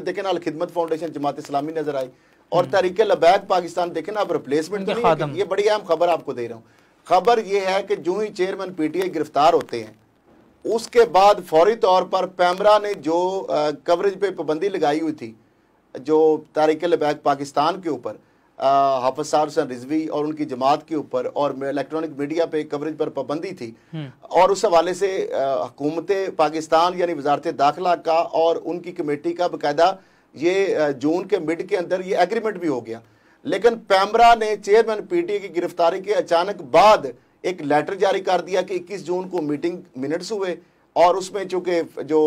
देखें ना, अल खिदमत फाउंडेशन जमात इस्लामी नजर आई, और तहरीक लबैक पाकिस्तान देखें ना, अब रिप्लेसमेंट नहीं है। ये बड़ी अहम खबर आपको दे रहा हूँ। खबर ये है कि जो ही चेयरमैन पीटीआई गिरफ्तार होते हैं, उसके बाद फौरी तौर पर पैमरा ने जो कवरेज पे पाबंदी लगाई हुई थी, जो तहरीक लबैक पाकिस्तान के ऊपर, हाफिज साहब हुसैन रिजवी और उनकी जमात के ऊपर, और इलेक्ट्रॉनिक मीडिया पे कवरेज पर पाबंदी थी, और उस हवाले से हुकूमत पाकिस्तान यानी वजारत दाखिला का और उनकी कमेटी का बाकायदा ये जून के मिड के अंदर ये एग्रीमेंट भी हो गया। लेकिन पैमरा ने चेयरमैन पीटीआई की गिरफ्तारी के अचानक बाद एक लेटर जारी कर दिया कि 21 जून को मीटिंग मिनट्स हुए, और उसमें चूंकि जो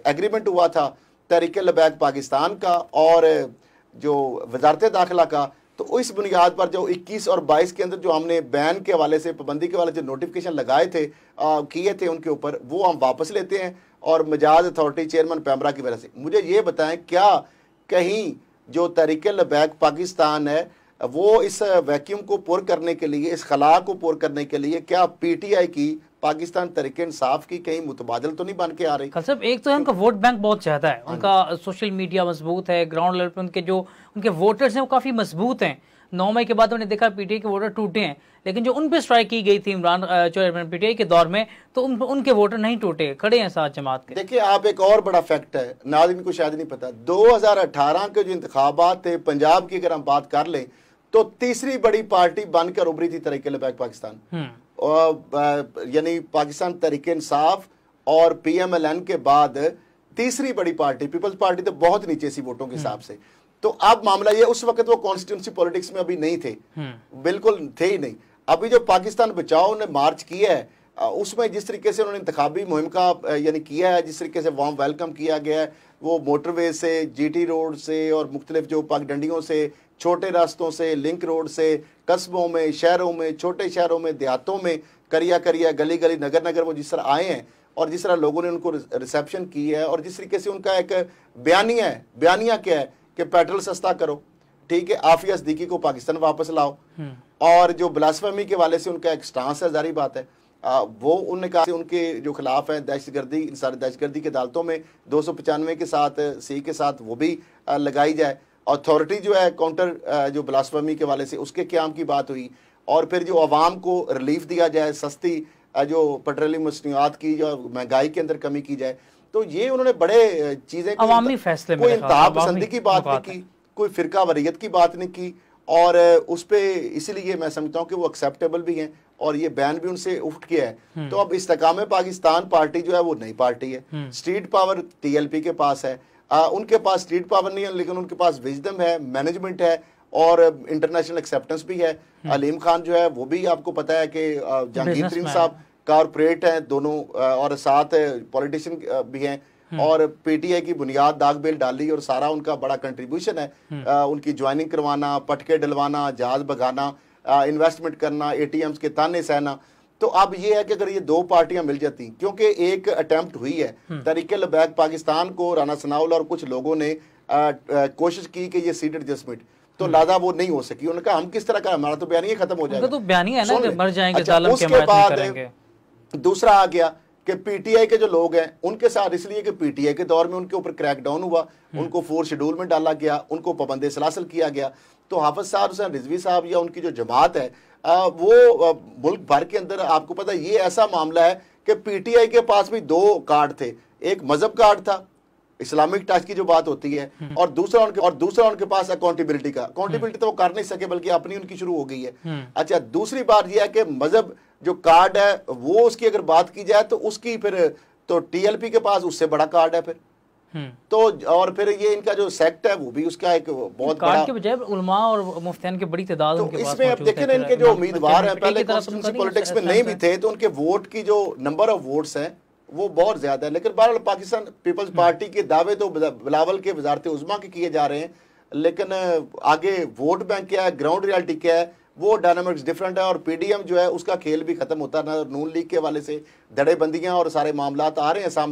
एग्रीमेंट हुआ था तहरीक लबैक पाकिस्तान का और जो वजारत दाखिला का, तो इस बुनियाद पर जो 21 और 22 के अंदर जो हमने बैन के हवाले से, पाबंदी के हवाले से नोटिफिकेशन लगाए थे, किए थे उनके ऊपर, वो हम वापस लेते हैं, और मजाज अथॉरिटी चेयरमैन पैमरा की वजह से। मुझे ये बताएं, क्या कहीं जो तहरीक लबैक पाकिस्तान है वो इस वैक्यूम को पुर करने के लिए, इस खला को पुर करने के लिए, क्या पीटीआई की, पाकिस्तान तहरीक इंसाफ की कहीं मुतबादल तो नहीं बन के आ रही? साहब, एक तो है उनका वोट बैंक बहुत ज्यादा है, उनका सोशल मीडिया मजबूत है, ग्राउंड लेवल पे उनके जो उनके वोटर्स हैं वो काफी मजबूत हैं। 9 मई के बाद उन्होंने देखा पीटीआई के वोटर टूटे हैं, लेकिन जो उन पे स्ट्राइक की गई थी इमरान चेयरमैन पीटीआई के दौर में, तो उनके वोटर नहीं टूटे, खड़े हैं साथ जमात के। देखिए, आप एक और बड़ा फैक्ट है, नाज़रीन को शायद नहीं पता, 2018 के जो इंतखाबात थे पंजाब की, अगर हम बात कर लें तो तीसरी बड़ी पार्टी बनकर उभरी थी तहरीक लबैक पाकिस्तान, यानी पाकिस्तान तहरीक इंसाफ और पीएमएलएन के बाद तीसरी बड़ी पार्टी, पीपल्स पार्टी तो बहुत नीचे सी वोटों के हिसाब से। तो अब मामला ये, उस वक्त वो कॉन्स्टिट्यूंसी पॉलिटिक्स में अभी नहीं थे, बिल्कुल थे ही नहीं। अभी जो पाकिस्तान बचाओ ने मार्च किया है, उसमें जिस तरीके से उन्होंने इंतखाबी मुहिम का यानी किया है, जिस तरीके से वार्म वेलकम किया गया है, वो मोटरवे से, जीटी रोड से और मुख्तलिफ जो पगडंडियों से, छोटे रास्तों से, लिंक रोड से, कस्बों में, शहरों में, छोटे शहरों में, देहातों में, करिया करिया, गली गली, नगर नगर वो जिस तरह आए हैं और जिस तरह लोगों ने उनको रिसेप्शन की है, और जिस तरीके से उनका एक बयानिया है, बयानिया क्या है कि पेट्रोल सस्ता करो, ठीक है, आफिया सिद्दीकी को पाकिस्तान वापस लाओ, और जो ब्लास्फेमी के वाले से उनका एक स्टांस है, जारी बात है, वो उन्होंने कहा उनके जो खिलाफ है दहशतगर्दी, सारी दहशतगर्दी की अदालतों में 295 के साथ सी के साथ वो भी लगाई जाए। अथॉरिटी जो है काउंटर जो ब्लास्फेमी के वाले से उसके क़याम की बात हुई, और फिर जो आवाम को रिलीफ दिया जाए, सस्ती जो पेट्रोलियम मसनूआत की, जो महंगाई के अंदर कमी की जाए। तो ये उन्होंने बड़े चीजें, अवामी फैसले में कोई इंतहा पसंदी की बात नहीं की, कोई फिरका वरीयत की बात नहीं की, और उस पे इसलिए मैं समझता हूँ कि वो एक्सेप्टेबल भी हैं, और ये बैन भी उनसे उठ गया है। तो अब इस्तेकाम पाकिस्तान पार्टी जो है वो नई पार्टी है, स्ट्रीट पावर टीएलपी के पास है, उनके पास स्ट्रीट पावर नहीं है, लेकिन उनके पास विजडम है, मैनेजमेंट है, और इंटरनेशनल एक्सेप्टेंस भी है। अलीम खान जो है वो भी आपको पता है कि जहांगीर तरीन साहब कारपोरेट हैं दोनों, और साथ पॉलिटिशियन भी हैं, और पीटीआई की बुनियाद दागबेल डाली, और सारा उनका बड़ा कंट्रीब्यूशन है, उनकी ज्वाइनिंग करवाना, पटके डलवाना, जहाज भगाना, इन्वेस्टमेंट करना, एटीएम्स के ताने सहना। तो अब ये है कि अगर ये दो पार्टियां मिल जाती, क्योंकि एक अटेम्प्ट हुई है तहरीक लबैक पाकिस्तान को, राना सनाउल्लाह और कुछ लोगों ने कोशिश की कि ये सीट एडजस्टमेंट, तो लादा वो नहीं हो सकी। उन्होंने कहा हम किस तरह का, हमारा तो बयान ही खत्म हो जाएगा, तो बयान है ना कि मर जाएंगे, अच्छा, उसके बाद दूसरा आ गया कि पीटीआई के जो लोग हैं उनके साथ, इसलिए कि पीटीआई के दौर में उनके ऊपर क्रैकडाउन हुआ, उनको 4 शेड्यूल में डाला गया, उनको पाबंद सलासल किया गया। तो हाफिज साहब हुसैन रिजवी साहब या उनकी जो जमात है वो मुल्क भर के अंदर, आपको पता है ये ऐसा मामला है कि पीटीआई के पास भी 2 कार्ड थे, एक मजहब कार्ड था, इस्लामिक टच की जो बात होती है, और दूसरा उनके पास अकाउंटेबिलिटी का। अकाउंटेबिलिटी तो वो कर नहीं सके, बल्कि अपनी उनकी शुरू हो गई है। अच्छा, दूसरी बात यह है कि मजहब जो कार्ड है वो, उसकी अगर बात की जाए तो उसकी फिर तो टीएलपी के पास उससे बड़ा कार्ड है फिर, तो और फिर ये इनका जो सेक्ट है वो भी उसका एक बहुत बड़ा के बजाय उलमा और मुफ्तियान की बड़ी तादाद तो इसमें अब देखें ना, इनके जो उम्मीदवार हैं पहले कॉन्स्टिट्यूंसी पॉलिटिक्स में नहीं भी थे, तो उनके वोट की जो नंबर ऑफ वोट्स हैं वो बहुत ज्यादा है। लेकिन बहरहाल पाकिस्तान पीपल्स पार्टी के दावे तो बिलावल के वजारत उज़्मा के किए जा रहे हैं, लेकिन आगे वोट बैंक क्या है, ग्राउंड रियलिटी क्या है, वो डायनामिक्स डिफरेंट है। और पीडीएम जो है उसका खेल भी खत्म होता है, नून लीग के हवाले से धड़ेबंदियां और सारे मामला आ रहे हैं सामने।